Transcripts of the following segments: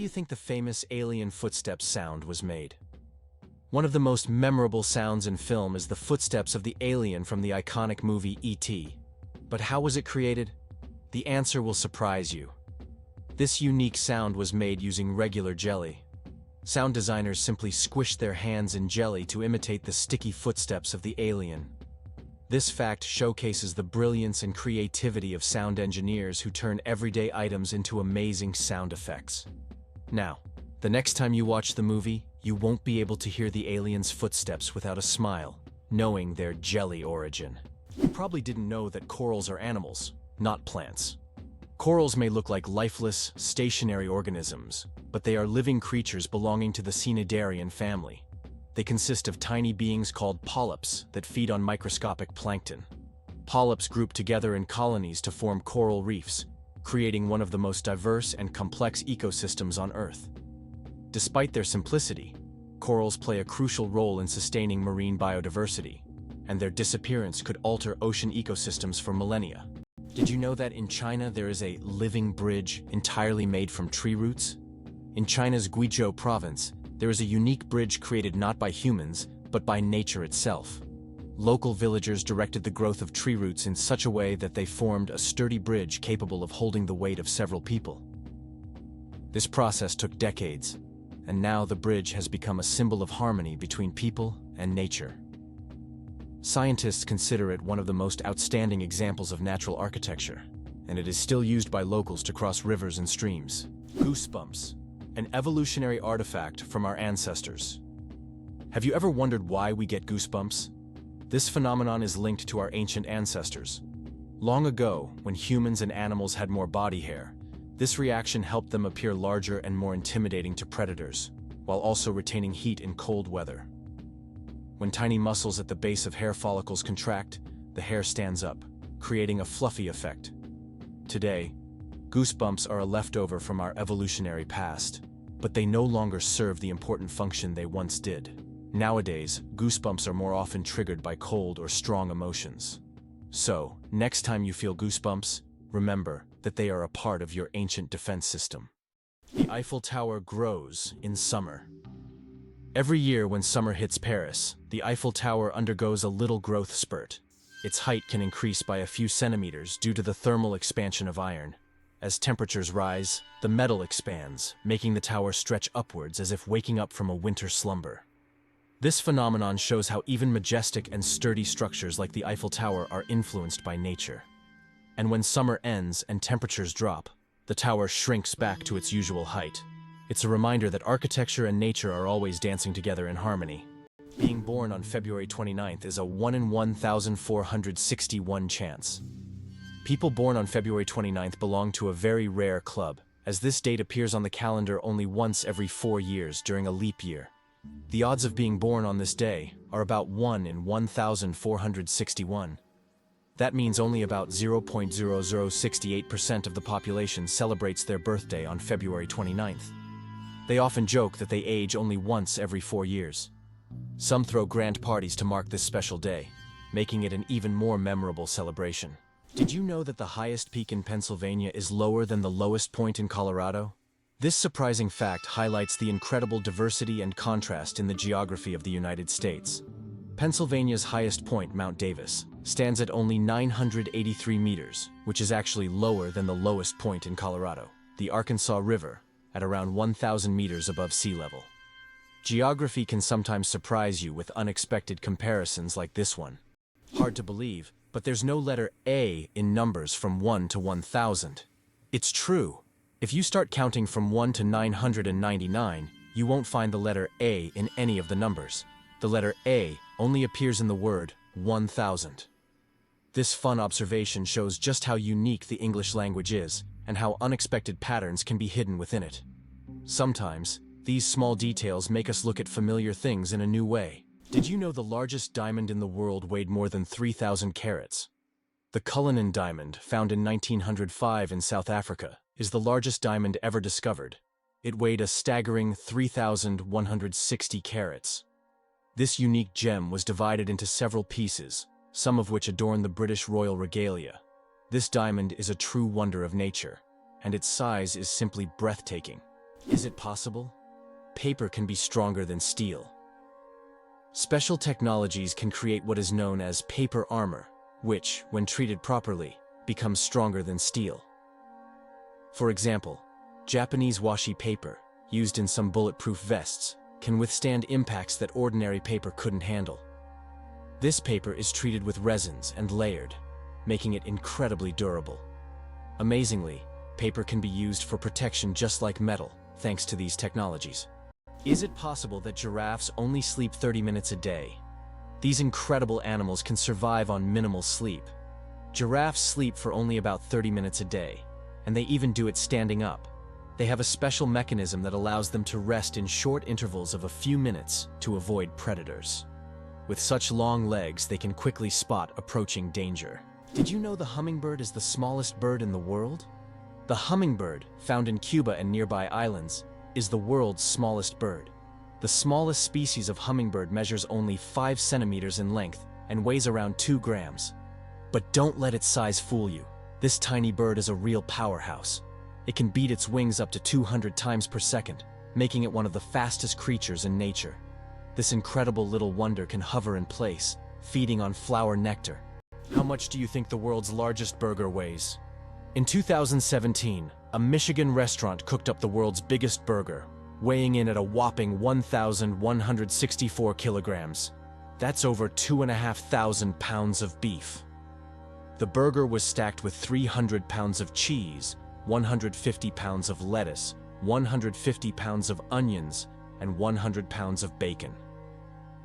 you think the famous alien footsteps sound was made? One of the most memorable sounds in film is the footsteps of the alien from the iconic movie E.T. But how was it created? The answer will surprise you. This unique sound was made using regular jelly. Sound designers simply squished their hands in jelly to imitate the sticky footsteps of the alien. This fact showcases the brilliance and creativity of sound engineers who turn everyday items into amazing sound effects. Now, the next time you watch the movie, you won't be able to hear the alien's footsteps without a smile, knowing their jelly origin. You probably didn't know that corals are animals, not plants. Corals may look like lifeless, stationary organisms, but they are living creatures belonging to the cnidarian family. They consist of tiny beings called polyps that feed on microscopic plankton. Polyps group together in colonies to form coral reefs, creating one of the most diverse and complex ecosystems on Earth. Despite their simplicity, corals play a crucial role in sustaining marine biodiversity, and their disappearance could alter ocean ecosystems for millennia. Did you know that in China there is a living bridge entirely made from tree roots? In China's Guizhou province, there is a unique bridge created not by humans, but by nature itself. Local villagers directed the growth of tree roots in such a way that they formed a sturdy bridge capable of holding the weight of several people. This process took decades, and now the bridge has become a symbol of harmony between people and nature. Scientists consider it one of the most outstanding examples of natural architecture, and it is still used by locals to cross rivers and streams. Goosebumps, an evolutionary artifact from our ancestors. Have you ever wondered why we get goosebumps? This phenomenon is linked to our ancient ancestors. Long ago, when humans and animals had more body hair, this reaction helped them appear larger and more intimidating to predators, while also retaining heat in cold weather. When tiny muscles at the base of hair follicles contract, the hair stands up, creating a fluffy effect. Today, goosebumps are a leftover from our evolutionary past, but they no longer serve the important function they once did. Nowadays, goosebumps are more often triggered by cold or strong emotions. So, next time you feel goosebumps, remember that they are a part of your ancient defense system. The Eiffel Tower grows in summer. Every year when summer hits Paris, the Eiffel Tower undergoes a little growth spurt. Its height can increase by a few centimeters due to the thermal expansion of iron. As temperatures rise, the metal expands, making the tower stretch upwards as if waking up from a winter slumber. This phenomenon shows how even majestic and sturdy structures like the Eiffel Tower are influenced by nature. And when summer ends and temperatures drop, the tower shrinks back to its usual height. It's a reminder that architecture and nature are always dancing together in harmony. Being born on February 29th is a 1 in 1,461 chance. People born on February 29th belong to a very rare club, as this date appears on the calendar only once every 4 years during a leap year. The odds of being born on this day are about 1 in 1,461. That means only about 0.0068% of the population celebrates their birthday on February 29th. They often joke that they age only once every 4 years. Some throw grand parties to mark this special day, making it an even more memorable celebration. Did you know that the highest peak in Pennsylvania is lower than the lowest point in Colorado? This surprising fact highlights the incredible diversity and contrast in the geography of the United States. Pennsylvania's highest point, Mount Davis, stands at only 983 meters, which is actually lower than the lowest point in Colorado, the Arkansas River, at around 1,000 meters above sea level. Geography can sometimes surprise you with unexpected comparisons like this one. Hard to believe, but there's no letter A in numbers from 1 to 1,000. It's true. If you start counting from 1 to 999, you won't find the letter A in any of the numbers. The letter A only appears in the word 1,000. This fun observation shows just how unique the English language is and how unexpected patterns can be hidden within it. Sometimes, these small details make us look at familiar things in a new way. Did you know the largest diamond in the world weighed more than 3,000 carats? The Cullinan diamond, found in 1905 in South Africa, is the largest diamond ever discovered. It weighed a staggering 3,160 carats. This unique gem was divided into several pieces, some of which adorn the British royal regalia. This diamond is a true wonder of nature, and its size is simply breathtaking. Is it possible? Paper can be stronger than steel. Special technologies can create what is known as paper armor, which, when treated properly, becomes stronger than steel. For example, Japanese washi paper, used in some bulletproof vests, can withstand impacts that ordinary paper couldn't handle. This paper is treated with resins and layered, making it incredibly durable. Amazingly, paper can be used for protection just like metal, thanks to these technologies. Is it possible that giraffes only sleep 30 minutes a day? These incredible animals can survive on minimal sleep. Giraffes sleep for only about 30 minutes a day, and they even do it standing up. They have a special mechanism that allows them to rest in short intervals of a few minutes to avoid predators. With such long legs, they can quickly spot approaching danger. Did you know the hummingbird is the smallest bird in the world? The hummingbird, found in Cuba and nearby islands, is the world's smallest bird. The smallest species of hummingbird measures only 5 centimeters in length and weighs around 2 grams. But don't let its size fool you. This tiny bird is a real powerhouse. It can beat its wings up to 200 times per second, making it one of the fastest creatures in nature. This incredible little wonder can hover in place, feeding on flower nectar. How much do you think the world's largest burger weighs? In 2017, a Michigan restaurant cooked up the world's biggest burger, weighing in at a whopping 1,164 kilograms. That's over 2,500 pounds of beef. The burger was stacked with 300 pounds of cheese, 150 pounds of lettuce, 150 pounds of onions, and 100 pounds of bacon.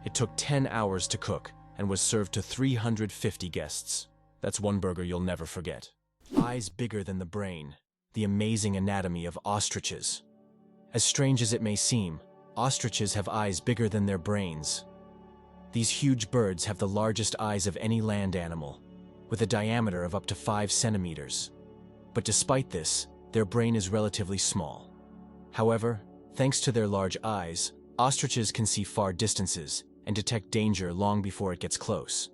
It took 10 hours to cook and was served to 350 guests. That's one burger you'll never forget. Eyes bigger than the brain. The amazing anatomy of ostriches. As strange as it may seem, ostriches have eyes bigger than their brains. These huge birds have the largest eyes of any land animal, with a diameter of up to 5 centimeters. But despite this, their brain is relatively small. However, thanks to their large eyes, ostriches can see far distances and detect danger long before it gets close.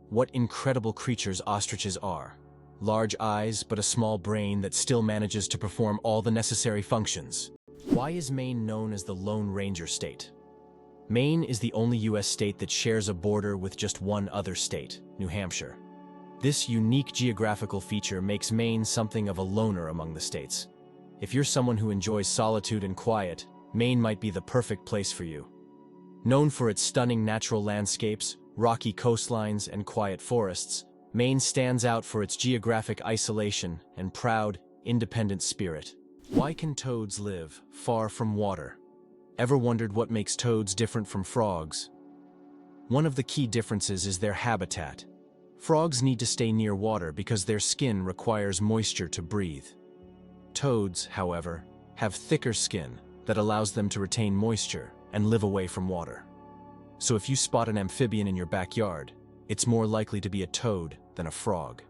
What incredible creatures ostriches are. Large eyes, but a small brain that still manages to perform all the necessary functions. Why is Maine known as the Lone Ranger State? Maine is the only U.S. state that shares a border with just one other state, New Hampshire. This unique geographical feature makes Maine something of a loner among the states. If you're someone who enjoys solitude and quiet, Maine might be the perfect place for you. Known for its stunning natural landscapes, rocky coastlines, and quiet forests, Maine stands out for its geographic isolation and proud, independent spirit. Why can toads live far from water? Ever wondered what makes toads different from frogs? One of the key differences is their habitat. Frogs need to stay near water because their skin requires moisture to breathe. Toads, however, have thicker skin that allows them to retain moisture and live away from water. So if you spot an amphibian in your backyard, it's more likely to be a toad than a frog.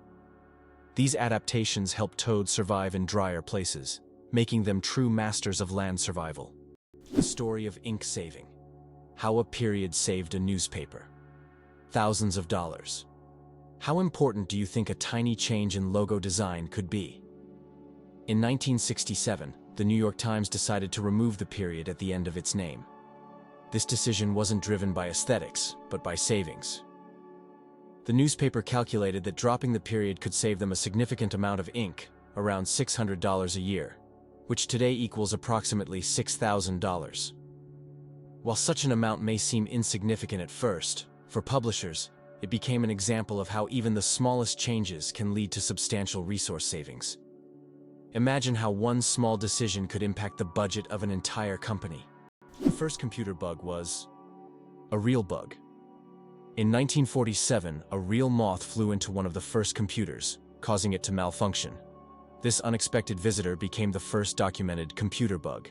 These adaptations help toads survive in drier places, making them true masters of land survival. The story of ink saving. How a period saved a newspaper. Thousands of dollars. How important do you think a tiny change in logo design could be? In 1967, the New York Times decided to remove the period at the end of its name. This decision wasn't driven by aesthetics, but by savings. The newspaper calculated that dropping the period could save them a significant amount of ink, around $600 a year, which today equals approximately $6,000. While such an amount may seem insignificant at first, for publishers, it became an example of how even the smallest changes can lead to substantial resource savings. Imagine how one small decision could impact the budget of an entire company. The first computer bug was a real bug. In 1947, a real moth flew into one of the first computers, causing it to malfunction. This unexpected visitor became the first documented computer bug.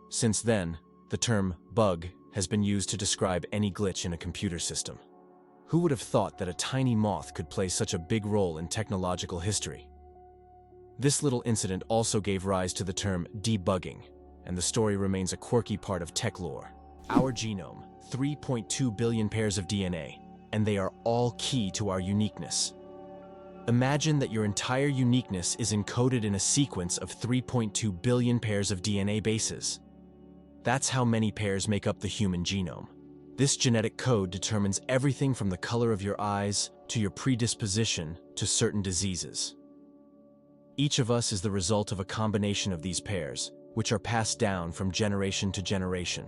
Since then, the term bug has been used to describe any glitch in a computer system. Who would have thought that a tiny moth could play such a big role in technological history? This little incident also gave rise to the term debugging, and the story remains a quirky part of tech lore. Our genome, 3.2 billion pairs of DNA, and they are all key to our uniqueness. Imagine that your entire uniqueness is encoded in a sequence of 3.2 billion pairs of DNA bases. That's how many pairs make up the human genome. This genetic code determines everything from the color of your eyes to your predisposition to certain diseases. Each of us is the result of a combination of these pairs, which are passed down from generation to generation.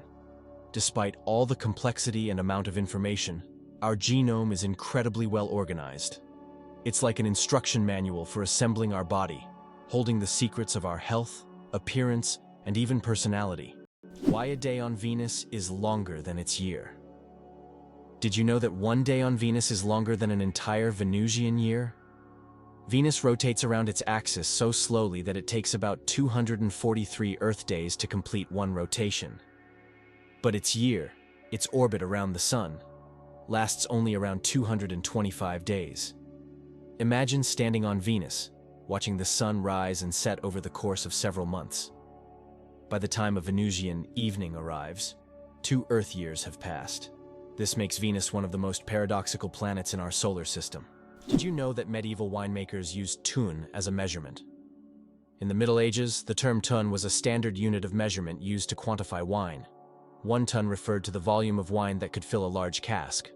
Despite all the complexity and amount of information, our genome is incredibly well organized. It's like an instruction manual for assembling our body, holding the secrets of our health, appearance, and even personality. Why a day on Venus is longer than its year. Did you know that one day on Venus is longer than an entire Venusian year? Venus rotates around its axis so slowly that it takes about 243 Earth days to complete one rotation. But its year, its orbit around the Sun, lasts only around 225 days. Imagine standing on Venus, watching the Sun rise and set over the course of several months. By the time a Venusian evening arrives, 2 Earth years have passed. This makes Venus one of the most paradoxical planets in our solar system. Did you know that medieval winemakers used tun as a measurement? In the Middle Ages, the term tun was a standard unit of measurement used to quantify wine. 1 ton referred to the volume of wine that could fill a large cask.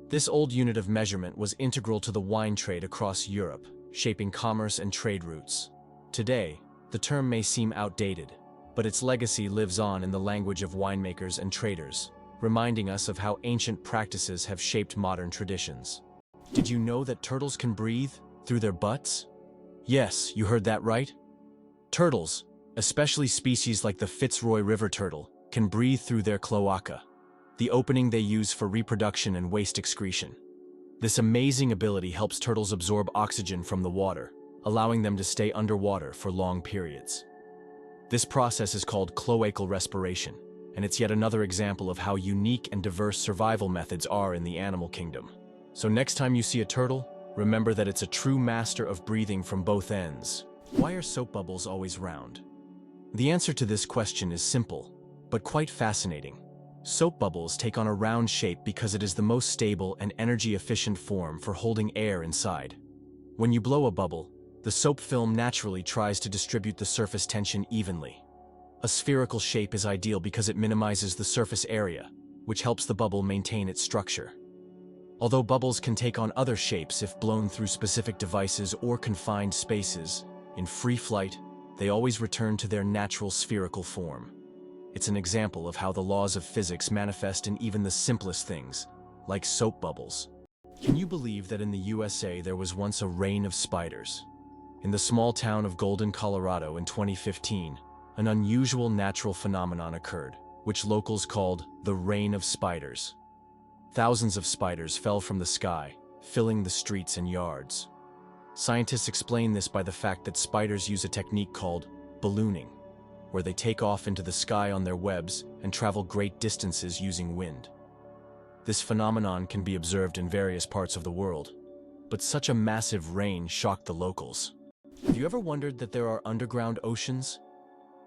This old unit of measurement was integral to the wine trade across Europe, shaping commerce and trade routes. Today, the term may seem outdated, but its legacy lives on in the language of winemakers and traders, reminding us of how ancient practices have shaped modern traditions. Did you know that turtles can breathe through their butts? Yes, you heard that right. Turtles, especially species like the Fitzroy River turtle, can breathe through their cloaca, the opening they use for reproduction and waste excretion. This amazing ability helps turtles absorb oxygen from the water, allowing them to stay underwater for long periods. This process is called cloacal respiration, and it's yet another example of how unique and diverse survival methods are in the animal kingdom. So next time you see a turtle, remember that it's a true master of breathing from both ends. Why are soap bubbles always round? The answer to this question is simple, but quite fascinating. Soap bubbles take on a round shape because it is the most stable and energy-efficient form for holding air inside. When you blow a bubble, the soap film naturally tries to distribute the surface tension evenly. A spherical shape is ideal because it minimizes the surface area, which helps the bubble maintain its structure. Although bubbles can take on other shapes if blown through specific devices or confined spaces, in free flight, they always return to their natural spherical form. It's an example of how the laws of physics manifest in even the simplest things, like soap bubbles. Can you believe that in the USA there was once a rain of spiders? In the small town of Golden, Colorado in 2015, an unusual natural phenomenon occurred, which locals called the rain of spiders. Thousands of spiders fell from the sky, filling the streets and yards. Scientists explain this by the fact that spiders use a technique called ballooning, where they take off into the sky on their webs and travel great distances using wind. This phenomenon can be observed in various parts of the world, but such a massive rain shocked the locals. Have you ever wondered that there are underground oceans?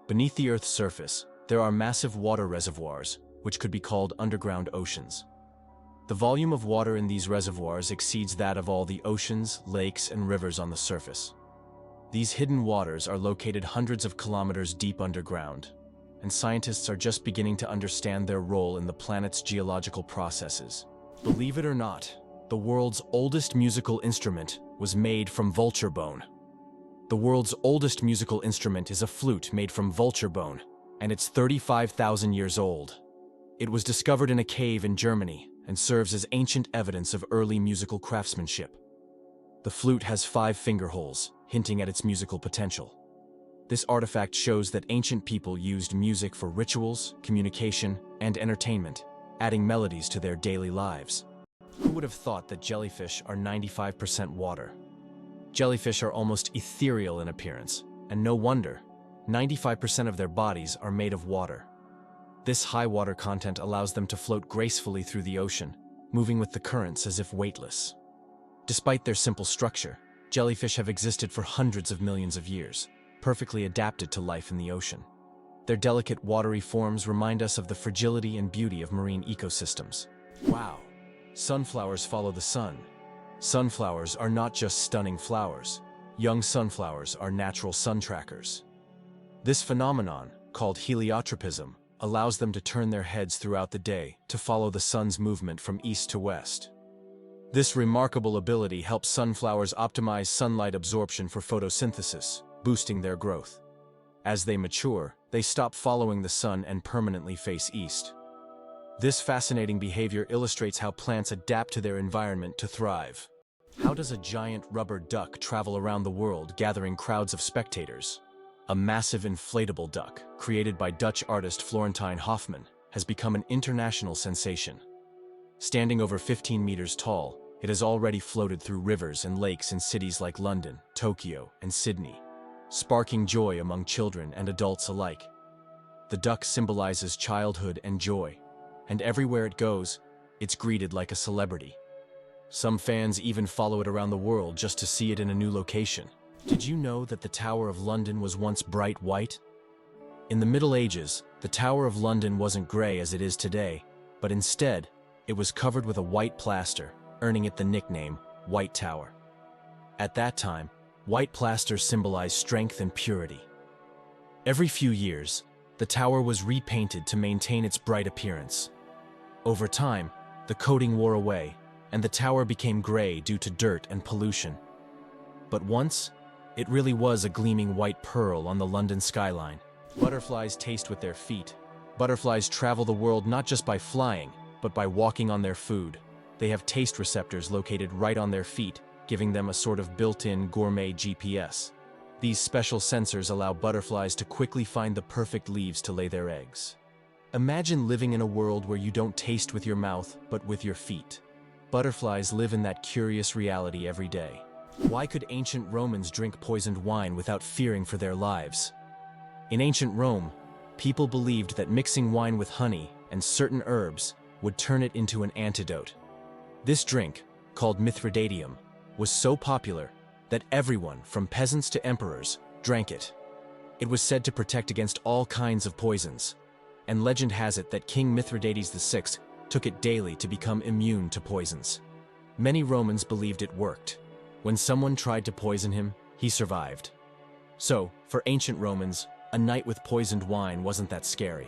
Beneath the Earth's surface, there are massive water reservoirs, which could be called underground oceans. The volume of water in these reservoirs exceeds that of all the oceans, lakes, and rivers on the surface. These hidden waters are located hundreds of kilometers deep underground, and scientists are just beginning to understand their role in the planet's geological processes. Believe it or not, the world's oldest musical instrument was made from vulture bone. The world's oldest musical instrument is a flute made from vulture bone, and it's 35,000 years old. It was discovered in a cave in Germany and serves as ancient evidence of early musical craftsmanship. The flute has 5 finger holes, hinting at its musical potential. This artifact shows that ancient people used music for rituals, communication, and entertainment, adding melodies to their daily lives. Who would have thought that jellyfish are 95% water? Jellyfish are almost ethereal in appearance, and no wonder, 95% of their bodies are made of water. This high water content allows them to float gracefully through the ocean, moving with the currents as if weightless. Despite their simple structure, jellyfish have existed for hundreds of millions of years, perfectly adapted to life in the ocean. Their delicate watery forms remind us of the fragility and beauty of marine ecosystems. Wow! Sunflowers follow the sun. Sunflowers are not just stunning flowers. Young sunflowers are natural sun trackers. This phenomenon, called heliotropism, allows them to turn their heads throughout the day to follow the sun's movement from east to west. This remarkable ability helps sunflowers optimize sunlight absorption for photosynthesis, boosting their growth. As they mature, they stop following the sun and permanently face east. This fascinating behavior illustrates how plants adapt to their environment to thrive. How does a giant rubber duck travel around the world gathering crowds of spectators? A massive inflatable duck, created by Dutch artist Florentijn Hofman, has become an international sensation. Standing over 15 meters tall, it has already floated through rivers and lakes in cities like London, Tokyo, and Sydney, sparking joy among children and adults alike. The duck symbolizes childhood and joy, and everywhere it goes, it's greeted like a celebrity. Some fans even follow it around the world just to see it in a new location. Did you know that the Tower of London was once bright white? In the Middle Ages, the Tower of London wasn't gray as it is today, but instead, it was covered with a white plaster, earning it the nickname White Tower. At that time, white plaster symbolized strength and purity. Every few years, the tower was repainted to maintain its bright appearance. Over time, the coating wore away, and the tower became gray due to dirt and pollution. But once, it really was a gleaming white pearl on the London skyline. Butterflies taste with their feet. Butterflies travel the world not just by flying, but by walking on their food. They have taste receptors located right on their feet, giving them a sort of built-in gourmet GPS. These special sensors allow butterflies to quickly find the perfect leaves to lay their eggs. Imagine living in a world where you don't taste with your mouth, but with your feet. Butterflies live in that curious reality every day. Why could ancient Romans drink poisoned wine without fearing for their lives? In ancient Rome, people believed that mixing wine with honey and certain herbs would turn it into an antidote. This drink, called Mithridatium, was so popular that everyone, from peasants to emperors, drank it. It was said to protect against all kinds of poisons, and legend has it that King Mithridates VI took it daily to become immune to poisons. Many Romans believed it worked. When someone tried to poison him, he survived. So, for ancient Romans, a night with poisoned wine wasn't that scary.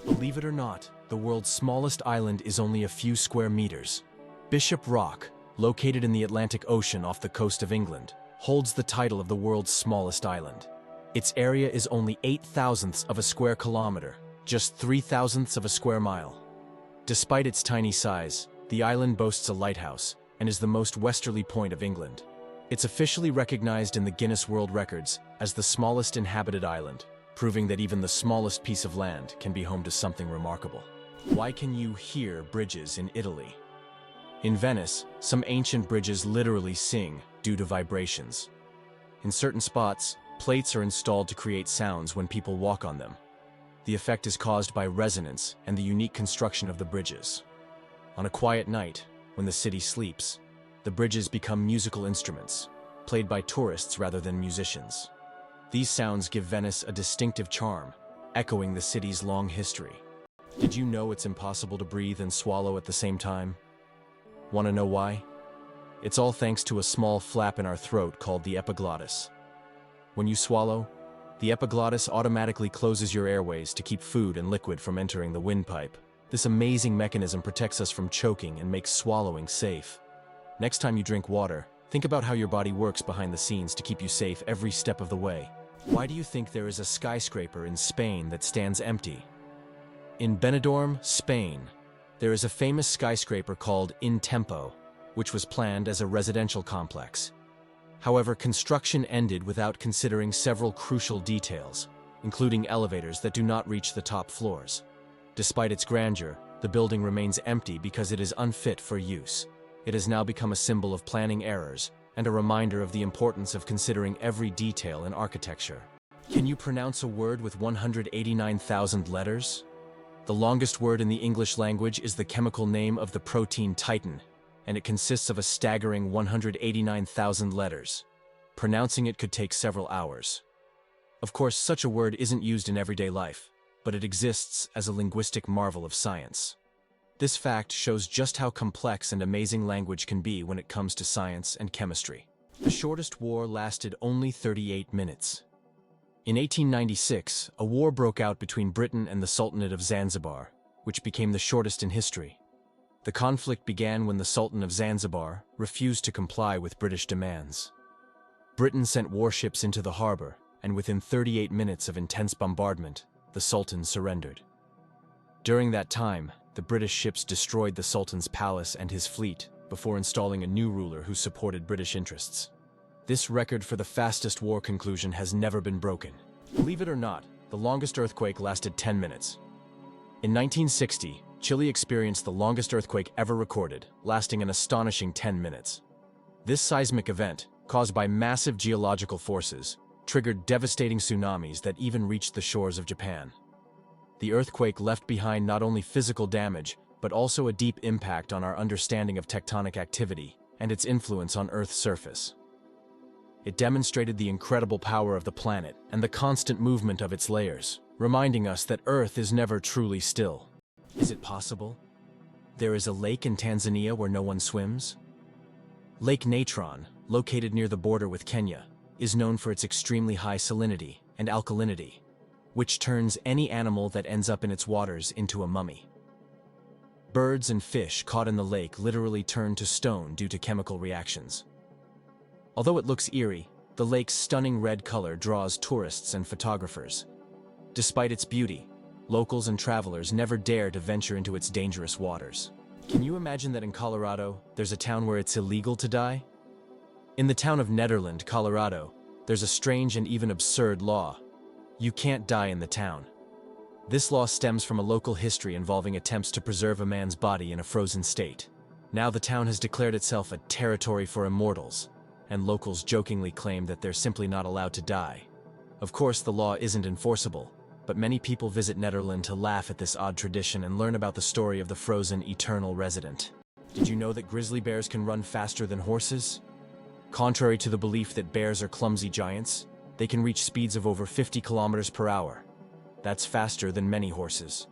Believe it or not, the world's smallest island is only a few square meters. Bishop Rock, located in the Atlantic Ocean off the coast of England, holds the title of the world's smallest island. Its area is only 0.08 of a square kilometer, just 0.03 of a square mile. Despite its tiny size, the island boasts a lighthouse and is the most westerly point of England. It's officially recognized in the Guinness World Records as the smallest inhabited island, proving that even the smallest piece of land can be home to something remarkable. Why can you hear bridges in Italy? In Venice, some ancient bridges literally sing due to vibrations. In certain spots, plates are installed to create sounds when people walk on them. The effect is caused by resonance and the unique construction of the bridges. On a quiet night, when the city sleeps, the bridges become musical instruments, played by tourists rather than musicians. These sounds give Venice a distinctive charm, echoing the city's long history. Did you know it's impossible to breathe and swallow at the same time? Want to know why? It's all thanks to a small flap in our throat called the epiglottis. When you swallow, the epiglottis automatically closes your airways to keep food and liquid from entering the windpipe. This amazing mechanism protects us from choking and makes swallowing safe. Next time you drink water, think about how your body works behind the scenes to keep you safe every step of the way. Why do you think there is a skyscraper in Spain that stands empty? In Benidorm, Spain, there is a famous skyscraper called In Tempo, which was planned as a residential complex. However, construction ended without considering several crucial details, including elevators that do not reach the top floors. Despite its grandeur, the building remains empty because it is unfit for use. It has now become a symbol of planning errors and a reminder of the importance of considering every detail in architecture. Can you pronounce a word with 189,000 letters? The longest word in the English language is the chemical name of the protein titin, and it consists of a staggering 189,000 letters. Pronouncing it could take several hours. Of course, such a word isn't used in everyday life, but it exists as a linguistic marvel of science. This fact shows just how complex and amazing language can be when it comes to science and chemistry. The shortest war lasted only 38 minutes. In 1896, a war broke out between Britain and the Sultanate of Zanzibar, which became the shortest in history. The conflict began when the Sultan of Zanzibar refused to comply with British demands. Britain sent warships into the harbor, and within 38 minutes of intense bombardment, the Sultan surrendered. During that time, the British ships destroyed the Sultan's palace and his fleet before installing a new ruler who supported British interests. This record for the fastest war conclusion has never been broken. Believe it or not, the longest earthquake lasted 10 minutes. In 1960, Chile experienced the longest earthquake ever recorded, lasting an astonishing 10 minutes. This seismic event, caused by massive geological forces, triggered devastating tsunamis that even reached the shores of Japan. The earthquake left behind not only physical damage, but also a deep impact on our understanding of tectonic activity and its influence on Earth's surface. It demonstrated the incredible power of the planet and the constant movement of its layers, reminding us that Earth is never truly still. Is it possible? There is a lake in Tanzania where no one swims? Lake Natron, located near the border with Kenya, is known for its extremely high salinity and alkalinity, which turns any animal that ends up in its waters into a mummy. Birds and fish caught in the lake literally turn to stone due to chemical reactions. Although it looks eerie, the lake's stunning red color draws tourists and photographers. Despite its beauty, locals and travelers never dare to venture into its dangerous waters. Can you imagine that in Colorado, there's a town where it's illegal to die? In the town of Nederland, Colorado, there's a strange and even absurd law. You can't die in the town. This law stems from a local history involving attempts to preserve a man's body in a frozen state. Now the town has declared itself a territory for immortals, and locals jokingly claim that they're simply not allowed to die. Of course, the law isn't enforceable, but many people visit Nederland to laugh at this odd tradition and learn about the story of the frozen eternal resident. Did you know that grizzly bears can run faster than horses? Contrary to the belief that bears are clumsy giants, they can reach speeds of over 50 kilometers per hour. That's faster than many horses.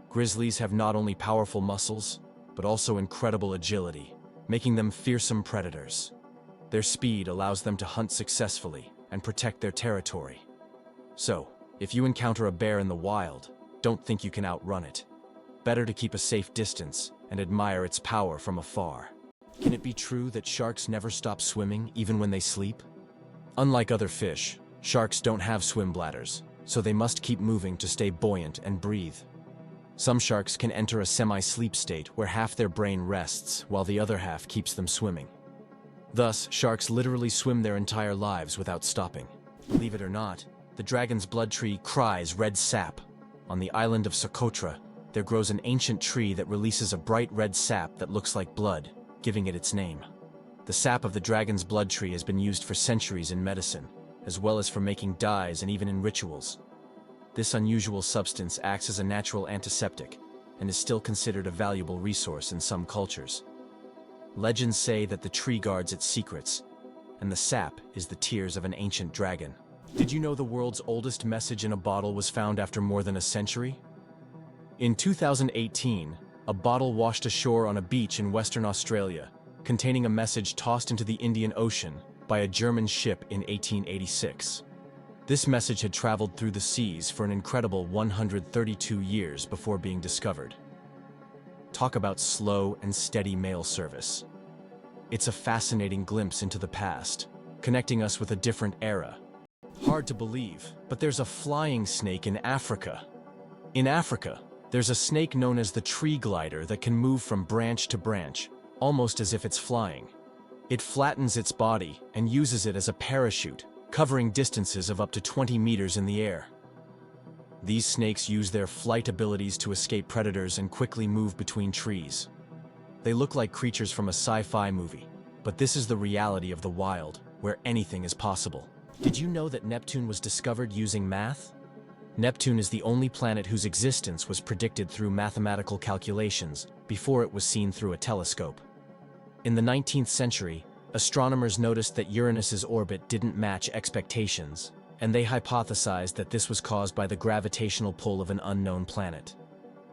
Grizzlies have not only powerful muscles, but also incredible agility, making them fearsome predators. Their speed allows them to hunt successfully and protect their territory. So, if you encounter a bear in the wild, don't think you can outrun it. Better to keep a safe distance and admire its power from afar. Can it be true that sharks never stop swimming even when they sleep? Unlike other fish, sharks don't have swim bladders, so they must keep moving to stay buoyant and breathe. Some sharks can enter a semi-sleep state where half their brain rests while the other half keeps them swimming. Thus, sharks literally swim their entire lives without stopping. Believe it or not, the dragon's blood tree cries red sap. On the island of Socotra, there grows an ancient tree that releases a bright red sap that looks like blood, giving it its name. The sap of the dragon's blood tree has been used for centuries in medicine, as well as for making dyes and even in rituals. This unusual substance acts as a natural antiseptic and is still considered a valuable resource in some cultures. Legends say that the tree guards its secrets, and the sap is the tears of an ancient dragon. Did you know the world's oldest message in a bottle was found after more than a century? In 2018, a bottle washed ashore on a beach in Western Australia, containing a message tossed into the Indian Ocean by a German ship in 1886. This message had traveled through the seas for an incredible 132 years before being discovered. Talk about slow and steady mail service. It's a fascinating glimpse into the past, connecting us with a different era. Hard to believe, but there's a flying snake in Africa. In Africa, there's a snake known as the tree glider that can move from branch to branch, almost as if it's flying. It flattens its body and uses it as a parachute, covering distances of up to 20 meters in the air. These snakes use their flight abilities to escape predators and quickly move between trees. They look like creatures from a sci-fi movie, but this is the reality of the wild, where anything is possible. Did you know that Neptune was discovered using math? Neptune is the only planet whose existence was predicted through mathematical calculations before it was seen through a telescope. In the 19th century, astronomers noticed that Uranus's orbit didn't match expectations, and they hypothesized that this was caused by the gravitational pull of an unknown planet.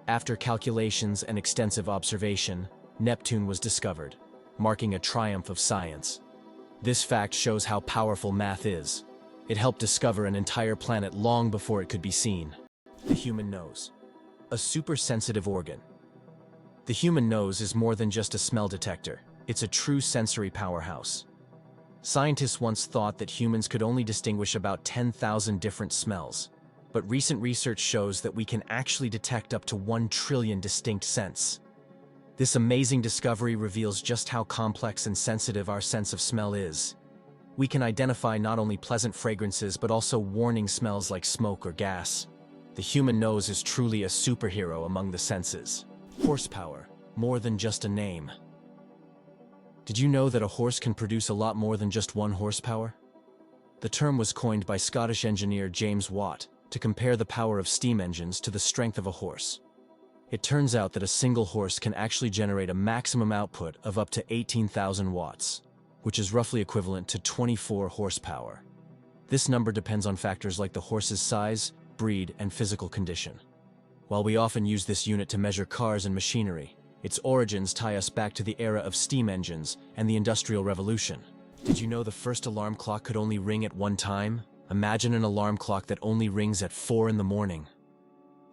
After calculations and extensive observation, Neptune was discovered, marking a triumph of science. This fact shows how powerful math is. It helped discover an entire planet long before it could be seen. The human nose. A super-sensitive organ. The human nose is more than just a smell detector. It's a true sensory powerhouse. Scientists once thought that humans could only distinguish about 10,000 different smells, but recent research shows that we can actually detect up to 1 trillion distinct scents. This amazing discovery reveals just how complex and sensitive our sense of smell is. We can identify not only pleasant fragrances but also warning smells like smoke or gas. The human nose is truly a superhero among the senses. Horsepower, more than just a name. Did you know that a horse can produce a lot more than just 1 horsepower? The term was coined by Scottish engineer James Watt to compare the power of steam engines to the strength of a horse. It turns out that a single horse can actually generate a maximum output of up to 18,000 watts, which is roughly equivalent to 24 horsepower. This number depends on factors like the horse's size, breed, and physical condition. While we often use this unit to measure cars and machinery, its origins tie us back to the era of steam engines and the Industrial Revolution. Did you know the first alarm clock could only ring at one time? Imagine an alarm clock that only rings at 4 in the morning.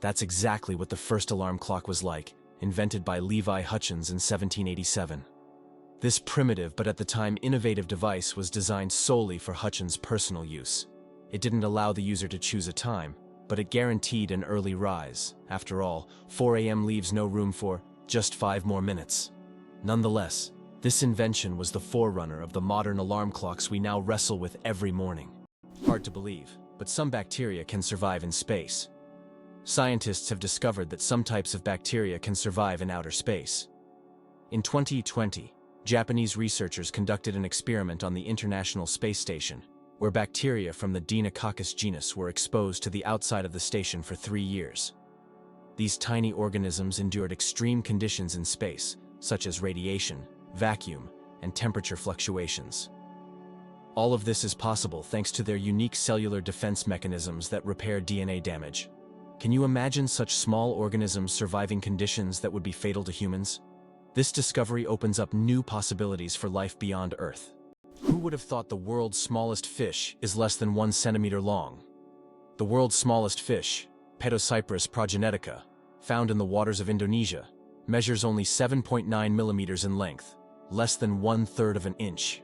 That's exactly what the first alarm clock was like, invented by Levi Hutchins in 1787. This primitive but at the time innovative device was designed solely for Hutchins' personal use. It didn't allow the user to choose a time, but it guaranteed an early rise. After all, 4 a.m. leaves no room for just 5 more minutes. Nonetheless, this invention was the forerunner of the modern alarm clocks we now wrestle with every morning. Hard to believe, but some bacteria can survive in space. Scientists have discovered that some types of bacteria can survive in outer space. In 2020, Japanese researchers conducted an experiment on the International Space Station, where bacteria from the Deinococcus genus were exposed to the outside of the station for 3 years. These tiny organisms endured extreme conditions in space, such as radiation, vacuum, and temperature fluctuations. All of this is possible thanks to their unique cellular defense mechanisms that repair DNA damage. Can you imagine such small organisms surviving conditions that would be fatal to humans? This discovery opens up new possibilities for life beyond Earth. Who would have thought the world's smallest fish is less than 1 centimeter long? The world's smallest fish, Petocyprus progenetica, found in the waters of Indonesia, measures only 7.9 millimeters in length, less than 1/3 of an inch.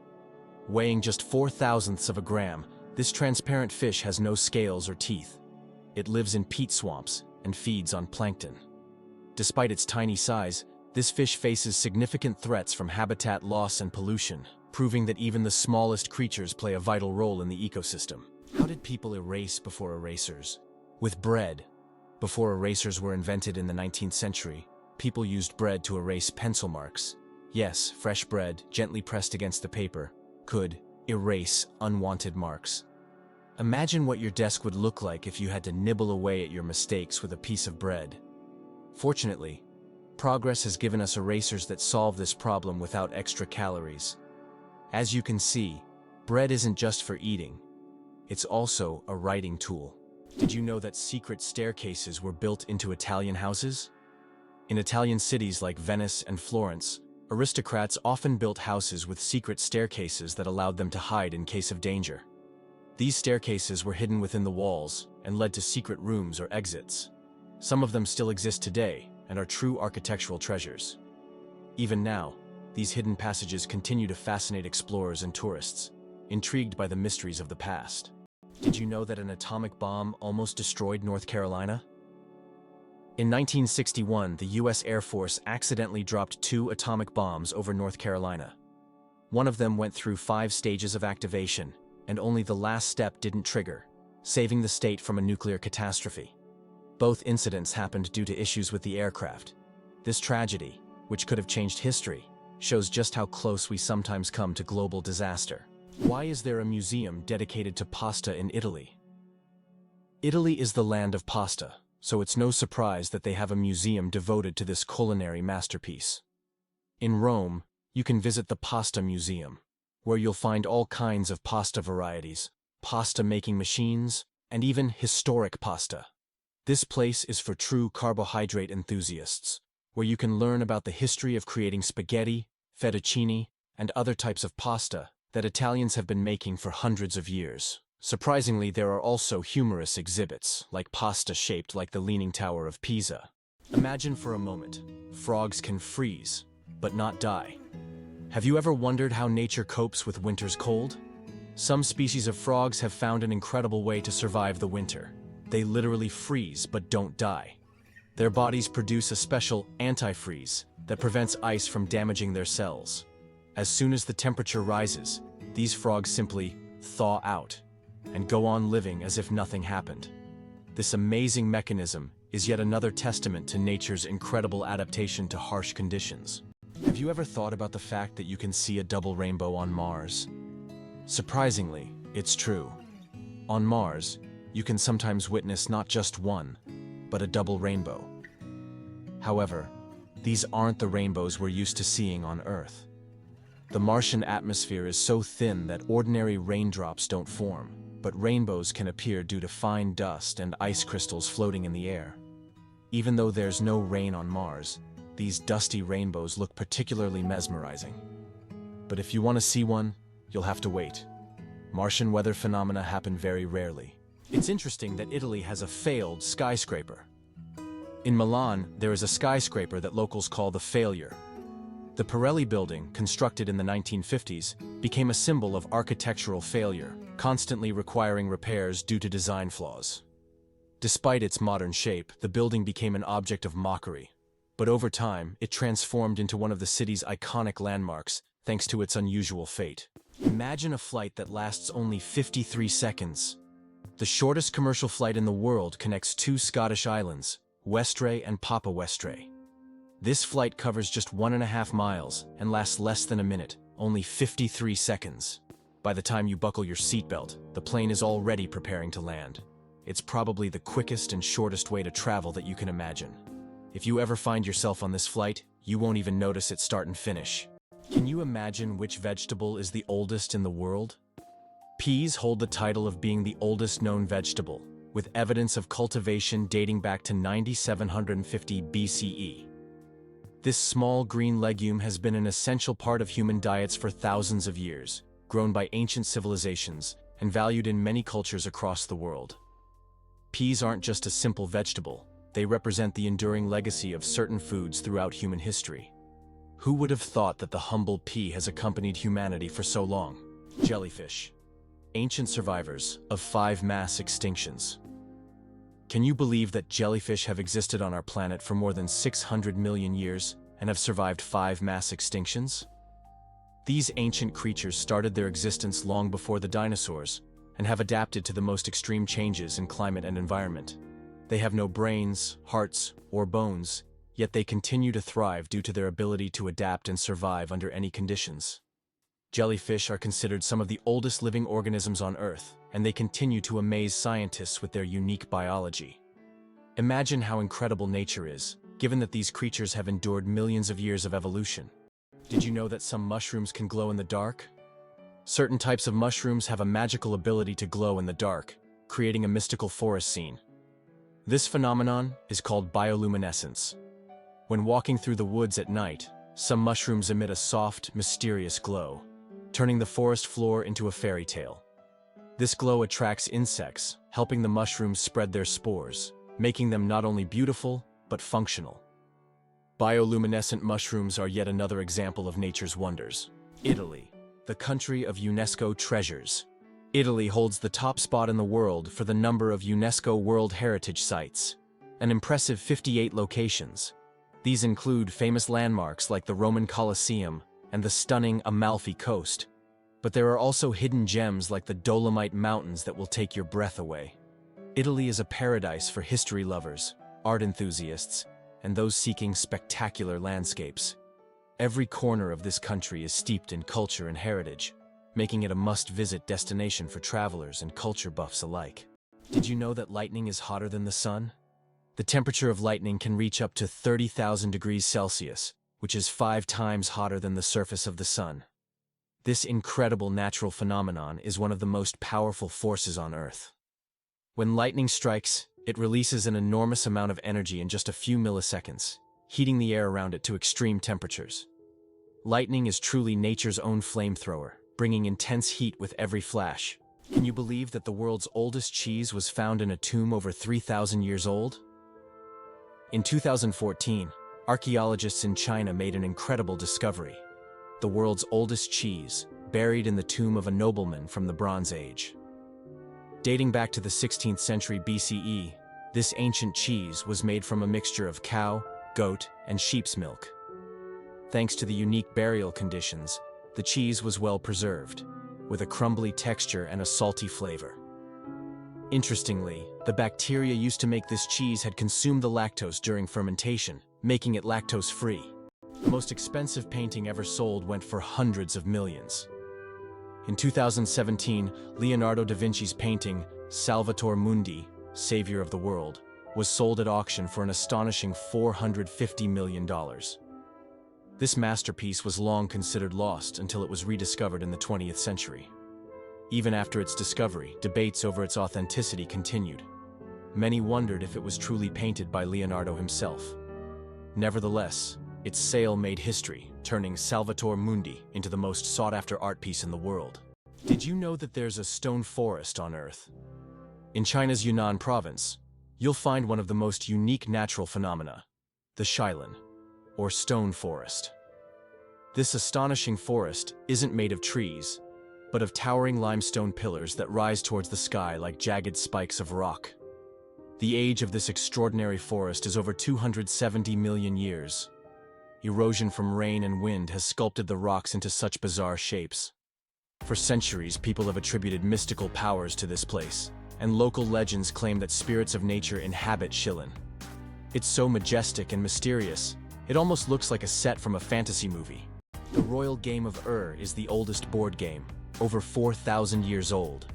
Weighing just 0.004 of a gram, this transparent fish has no scales or teeth. It lives in peat swamps and feeds on plankton. Despite its tiny size, this fish faces significant threats from habitat loss and pollution, proving that even the smallest creatures play a vital role in the ecosystem. How did people erase before erasers? With bread. Before erasers were invented in the 19th century, people used bread to erase pencil marks. Yes, fresh bread, gently pressed against the paper, could erase unwanted marks. Imagine what your desk would look like if you had to nibble away at your mistakes with a piece of bread. Fortunately, progress has given us erasers that solve this problem without extra calories. As you can see, bread isn't just for eating. It's also a writing tool. Did you know that secret staircases were built into Italian houses? In Italian cities like Venice and Florence, aristocrats often built houses with secret staircases that allowed them to hide in case of danger. These staircases were hidden within the walls and led to secret rooms or exits. Some of them still exist today and are true architectural treasures. Even now, these hidden passages continue to fascinate explorers and tourists, intrigued by the mysteries of the past. Did you know that an atomic bomb almost destroyed North Carolina? In 1961, the U.S. Air Force accidentally dropped 2 atomic bombs over North Carolina. One of them went through 5 stages of activation, and only the last step didn't trigger, saving the state from a nuclear catastrophe. Both incidents happened due to issues with the aircraft. This tragedy, which could have changed history, shows just how close we sometimes come to global disaster. Why is there a museum dedicated to pasta in Italy? Italy is the land of pasta, so it's no surprise that they have a museum devoted to this culinary masterpiece. In Rome, you can visit the Pasta Museum, where you'll find all kinds of pasta varieties, pasta-making machines, and even historic pasta. This place is for true carbohydrate enthusiasts, where you can learn about the history of creating spaghetti, fettuccine, and other types of pasta that Italians have been making for hundreds of years. Surprisingly, there are also humorous exhibits, like pasta shaped like the Leaning Tower of Pisa. Imagine for a moment, frogs can freeze, but not die. Have you ever wondered how nature copes with winter's cold? Some species of frogs have found an incredible way to survive the winter. They literally freeze but don't die. Their bodies produce a special antifreeze that prevents ice from damaging their cells. As soon as the temperature rises, these frogs simply thaw out and go on living as if nothing happened. This amazing mechanism is yet another testament to nature's incredible adaptation to harsh conditions. Have you ever thought about the fact that you can see a double rainbow on Mars? Surprisingly, it's true. On Mars, you can sometimes witness not just one, but a double rainbow. However, these aren't the rainbows we're used to seeing on Earth. The Martian atmosphere is so thin that ordinary raindrops don't form, but rainbows can appear due to fine dust and ice crystals floating in the air. Even though there's no rain on Mars, these dusty rainbows look particularly mesmerizing. But if you want to see one, you'll have to wait. Martian weather phenomena happen very rarely. It's interesting that Italy has a failed skyscraper. In Milan, there is a skyscraper that locals call the Failure. The Pirelli building, constructed in the 1950s, became a symbol of architectural failure, constantly requiring repairs due to design flaws. Despite its modern shape, the building became an object of mockery. But over time, it transformed into one of the city's iconic landmarks, thanks to its unusual fate. Imagine a flight that lasts only 53 seconds. The shortest commercial flight in the world connects two Scottish islands, Westray and Papa Westray. This flight covers just 1.5 miles and lasts less than a minute, only 53 seconds. By the time you buckle your seatbelt, the plane is already preparing to land. It's probably the quickest and shortest way to travel that you can imagine. If you ever find yourself on this flight, you won't even notice it start and finish. Can you imagine which vegetable is the oldest in the world? Peas hold the title of being the oldest known vegetable, with evidence of cultivation dating back to 9750 BCE. This small green legume has been an essential part of human diets for thousands of years, grown by ancient civilizations, and valued in many cultures across the world. Peas aren't just a simple vegetable. They represent the enduring legacy of certain foods throughout human history. Who would have thought that the humble pea has accompanied humanity for so long? Jellyfish. Ancient survivors of 5 mass extinctions. Can you believe that jellyfish have existed on our planet for more than 600 million years and have survived 5 mass extinctions? These ancient creatures started their existence long before the dinosaurs and have adapted to the most extreme changes in climate and environment. They have no brains, hearts, or bones, yet they continue to thrive due to their ability to adapt and survive under any conditions. Jellyfish are considered some of the oldest living organisms on Earth, and they continue to amaze scientists with their unique biology. Imagine how incredible nature is, given that these creatures have endured millions of years of evolution. Did you know that some mushrooms can glow in the dark? Certain types of mushrooms have a magical ability to glow in the dark, creating a mystical forest scene. This phenomenon is called bioluminescence. When walking through the woods at night, some mushrooms emit a soft, mysterious glow, turning the forest floor into a fairy tale. This glow attracts insects, helping the mushrooms spread their spores, making them not only beautiful, but functional. Bioluminescent mushrooms are yet another example of nature's wonders. Italy, the country of UNESCO treasures. Italy holds the top spot in the world for the number of UNESCO World Heritage Sites, an impressive 58 locations. These include famous landmarks like the Roman Colosseum and the stunning Amalfi Coast. But there are also hidden gems like the Dolomite Mountains that will take your breath away. Italy is a paradise for history lovers, art enthusiasts, and those seeking spectacular landscapes. Every corner of this country is steeped in culture and heritage, making it a must-visit destination for travelers and culture buffs alike. Did you know that lightning is hotter than the sun? The temperature of lightning can reach up to 30,000 degrees Celsius, which is 5 times hotter than the surface of the sun. This incredible natural phenomenon is one of the most powerful forces on Earth. When lightning strikes, It releases an enormous amount of energy in just a few milliseconds, heating the air around it to extreme temperatures. Lightning is truly nature's own flamethrower, bringing intense heat with every flash. Can you believe that the world's oldest cheese was found in a tomb over 3,000 years old? In 2014, archaeologists in China made an incredible discovery: the world's oldest cheese, buried in the tomb of a nobleman from the Bronze Age. Dating back to the 16th century BCE, this ancient cheese was made from a mixture of cow, goat, and sheep's milk. Thanks to the unique burial conditions, the cheese was well preserved, with a crumbly texture and a salty flavor. Interestingly, the bacteria used to make this cheese had consumed the lactose during fermentation, making it lactose-free. The most expensive painting ever sold went for hundreds of millions. In 2017, Leonardo da Vinci's painting, Salvator Mundi, Savior of the World, was sold at auction for an astonishing $450 million. This masterpiece was long considered lost until it was rediscovered in the 20th century. Even after its discovery, debates over its authenticity continued. Many wondered if it was truly painted by Leonardo himself. Nevertheless, its sale made history, turning Salvator Mundi into the most sought-after art piece in the world. Did you know that there's a stone forest on Earth? In China's Yunnan province, you'll find one of the most unique natural phenomena, the Shailan, or stone forest. This astonishing forest isn't made of trees, but of towering limestone pillars that rise towards the sky like jagged spikes of rock. The age of this extraordinary forest is over 270 million years. Erosion from rain and wind has sculpted the rocks into such bizarre shapes. For centuries, people have attributed mystical powers to this place, and local legends claim that spirits of nature inhabit Shailan. It's so majestic and mysterious, it almost looks like a set from a fantasy movie. The Royal Game of is the oldest board game, over 4,000 years old.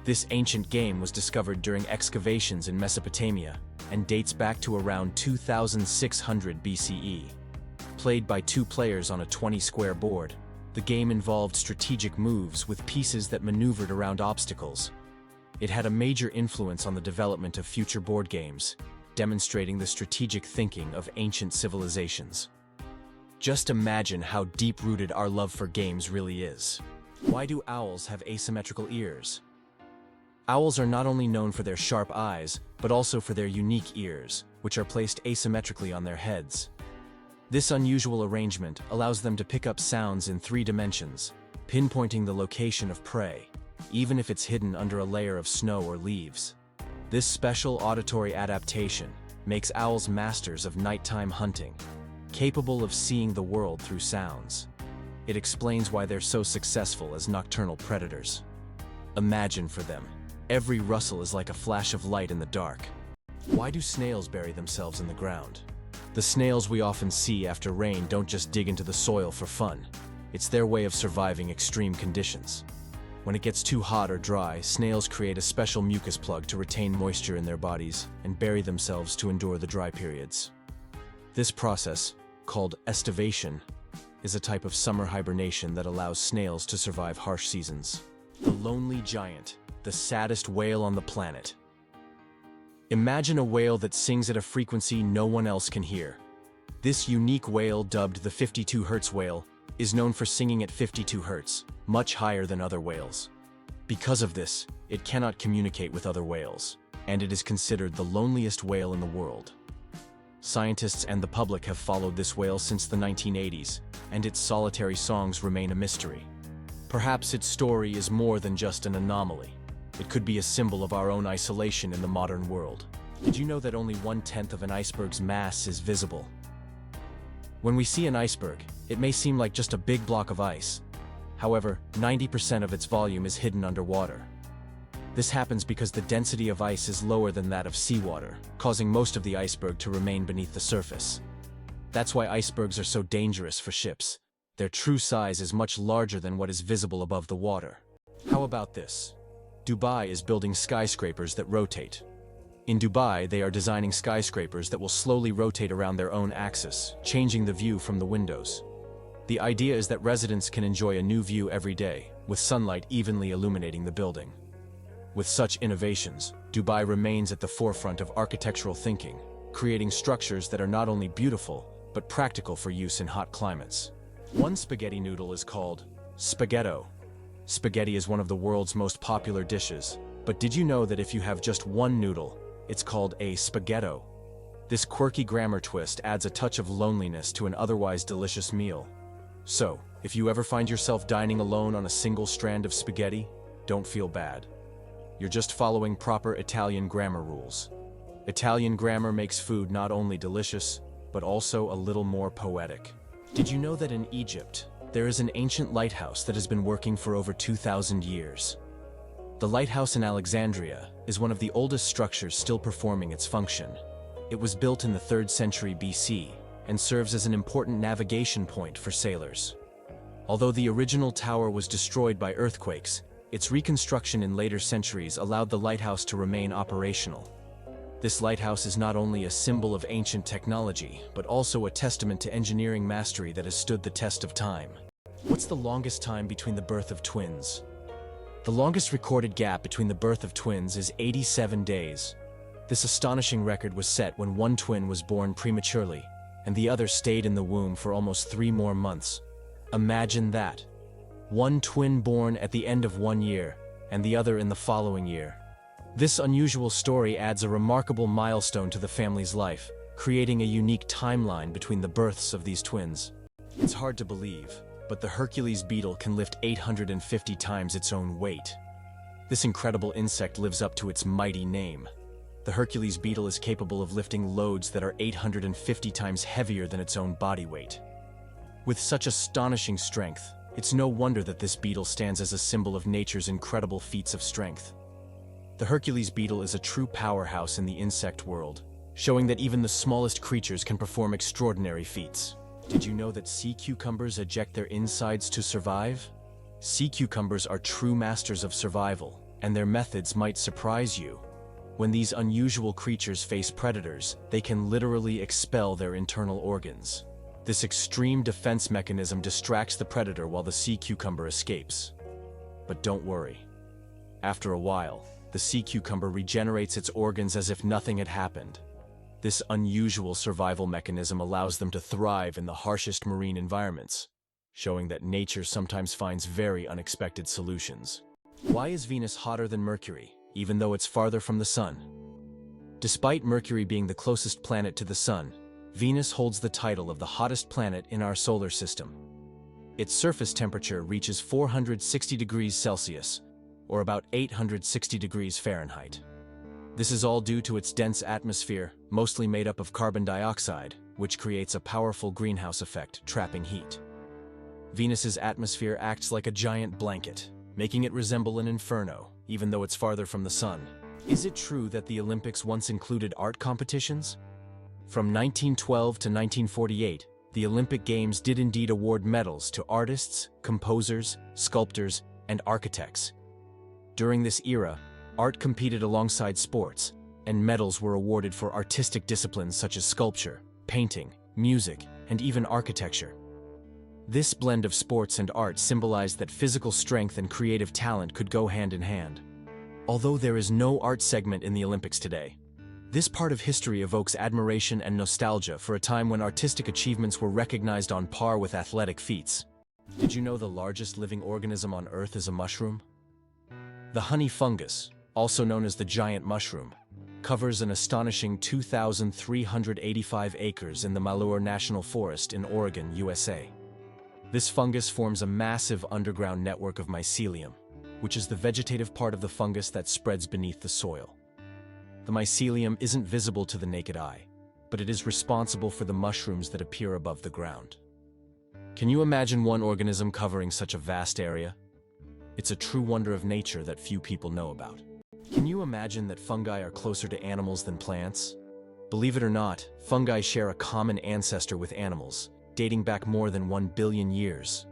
This ancient game was discovered during excavations in Mesopotamia and dates back to around 2600 BCE. Played by two players on a 20-square board, the game involved strategic moves with pieces that maneuvered around obstacles. It had a major influence on the development of future board games, demonstrating the strategic thinking of ancient civilizations. Just imagine how deep-rooted our love for games really is. Why do owls have asymmetrical ears? Owls are not only known for their sharp eyes, but also for their unique ears, which are placed asymmetrically on their heads. This unusual arrangement allows them to pick up sounds in 3 dimensions, pinpointing the location of prey, even if it's hidden under a layer of snow or leaves. This special auditory adaptation makes owls masters of nighttime hunting, capable of seeing the world through sounds. It explains why they're so successful as nocturnal predators. Imagine for them, every rustle is like a flash of light in the dark. Why do snails bury themselves in the ground? The snails we often see after rain don't just dig into the soil for fun. It's their way of surviving extreme conditions. When it gets too hot or dry, snails create a special mucus plug to retain moisture in their bodies and bury themselves to endure the dry periods. This process, called estivation, is a type of summer hibernation that allows snails to survive harsh seasons. The lonely giant, the saddest whale on the planet. Imagine a whale that sings at a frequency no one else can hear. This unique whale, dubbed the 52 Hz whale, is known for singing at 52 Hz, much higher than other whales. Because of this, it cannot communicate with other whales, and it is considered the loneliest whale in the world. Scientists and the public have followed this whale since the 1980s, and its solitary songs remain a mystery. Perhaps its story is more than just an anomaly. It could be a symbol of our own isolation in the modern world. Did you know that only 1/10 of an iceberg's mass is visible? When we see an iceberg, it may seem like just a big block of ice. However, 90% of its volume is hidden underwater. This happens because the density of ice is lower than that of seawater, causing most of the iceberg to remain beneath the surface. That's why icebergs are so dangerous for ships. Their true size is much larger than what is visible above the water. How about this? Dubai is building skyscrapers that rotate. In Dubai, they are designing skyscrapers that will slowly rotate around their own axis, changing the view from the windows. The idea is that residents can enjoy a new view every day, with sunlight evenly illuminating the building. With such innovations, Dubai remains at the forefront of architectural thinking, creating structures that are not only beautiful, but practical for use in hot climates. One spaghetti noodle is called spaghetto. Spaghetti is one of the world's most popular dishes, but did you know that if you have just one noodle, it's called a spaghetto? This quirky grammar twist adds a touch of loneliness to an otherwise delicious meal. So, if you ever find yourself dining alone on a single strand of spaghetti, don't feel bad. You're just following proper Italian grammar rules. Italian grammar makes food not only delicious, but also a little more poetic. Did you know that in Egypt, there is an ancient lighthouse that has been working for over 2,000 years? The lighthouse in Alexandria is one of the oldest structures still performing its function. It was built in the 3rd century BC and serves as an important navigation point for sailors. Although the original tower was destroyed by earthquakes, its reconstruction in later centuries allowed the lighthouse to remain operational. This lighthouse is not only a symbol of ancient technology, but also a testament to engineering mastery that has stood the test of time. What's the longest time between the birth of twins? The longest recorded gap between the birth of twins is 87 days. This astonishing record was set when one twin was born prematurely, and the other stayed in the womb for almost 3 more months. Imagine that. One twin born at the end of 1 year, and the other in the following year. This unusual story adds a remarkable milestone to the family's life, creating a unique timeline between the births of these twins. It's hard to believe, but the Hercules beetle can lift 850 times its own weight. This incredible insect lives up to its mighty name. The Hercules beetle is capable of lifting loads that are 850 times heavier than its own body weight. With such astonishing strength, it's no wonder that this beetle stands as a symbol of nature's incredible feats of strength. The Hercules beetle is a true powerhouse in the insect world, showing that even the smallest creatures can perform extraordinary feats. Did you know that sea cucumbers eject their insides to survive? Sea cucumbers are true masters of survival, and their methods might surprise you. When these unusual creatures face predators, they can literally expel their internal organs. This extreme defense mechanism distracts the predator while the sea cucumber escapes. But don't worry. After a while, the sea cucumber regenerates its organs as if nothing had happened. This unusual survival mechanism allows them to thrive in the harshest marine environments, showing that nature sometimes finds very unexpected solutions. Why is Venus hotter than Mercury, even though it's farther from the Sun? Despite Mercury being the closest planet to the Sun, Venus holds the title of the hottest planet in our solar system. Its surface temperature reaches 460 degrees Celsius, or about 860 degrees Fahrenheit. This is all due to its dense atmosphere, mostly made up of carbon dioxide, which creates a powerful greenhouse effect, trapping heat. Venus's atmosphere acts like a giant blanket, making it resemble an inferno, even though it's farther from the Sun. Is it true that the Olympics once included art competitions? From 1912 to 1948, the Olympic Games did indeed award medals to artists, composers, sculptors, and architects. During this era, art competed alongside sports, and medals were awarded for artistic disciplines such as sculpture, painting, music, and even architecture. This blend of sports and art symbolized that physical strength and creative talent could go hand in hand. Although there is no art segment in the Olympics today, this part of history evokes admiration and nostalgia for a time when artistic achievements were recognized on par with athletic feats. Did you know the largest living organism on Earth is a mushroom? The honey fungus, also known as the giant mushroom, covers an astonishing 2,385 acres in the Malheur National Forest in Oregon, USA. This fungus forms a massive underground network of mycelium, which is the vegetative part of the fungus that spreads beneath the soil. The mycelium isn't visible to the naked eye, but it is responsible for the mushrooms that appear above the ground. Can you imagine one organism covering such a vast area? It's a true wonder of nature that few people know about. Can you imagine that fungi are closer to animals than plants? Believe it or not, fungi share a common ancestor with animals, dating back more than 1 billion years.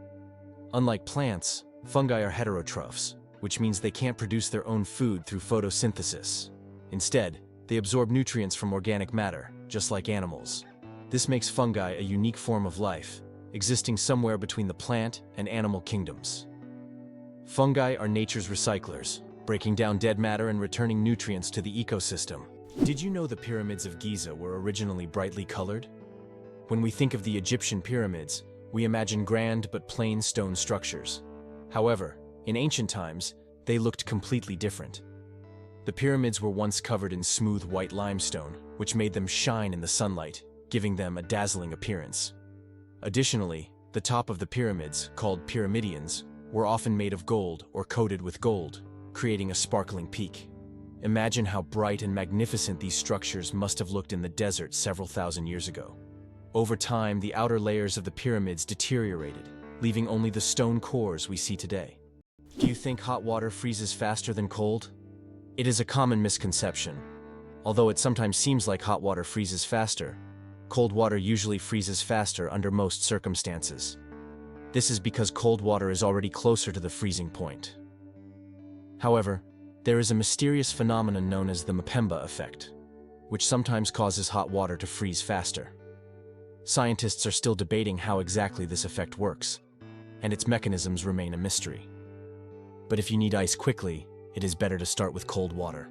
Unlike plants, fungi are heterotrophs, which means they can't produce their own food through photosynthesis. Instead, they absorb nutrients from organic matter, just like animals. This makes fungi a unique form of life, existing somewhere between the plant and animal kingdoms. Fungi are nature's recyclers, breaking down dead matter and returning nutrients to the ecosystem. Did you know the pyramids of Giza were originally brightly colored? When we think of the Egyptian pyramids, we imagine grand but plain stone structures. However, in ancient times, they looked completely different. The pyramids were once covered in smooth white limestone, which made them shine in the sunlight, giving them a dazzling appearance. Additionally, the top of the pyramids, called pyramidions, were often made of gold or coated with gold, creating a sparkling peak. Imagine how bright and magnificent these structures must have looked in the desert several thousand years ago. Over time, the outer layers of the pyramids deteriorated, leaving only the stone cores we see today. Do you think hot water freezes faster than cold? It is a common misconception. Although it sometimes seems like hot water freezes faster, cold water usually freezes faster under most circumstances. This is because cold water is already closer to the freezing point. However, there is a mysterious phenomenon known as the Mpemba effect, which sometimes causes hot water to freeze faster. Scientists are still debating how exactly this effect works, and its mechanisms remain a mystery. But if you need ice quickly, it is better to start with cold water.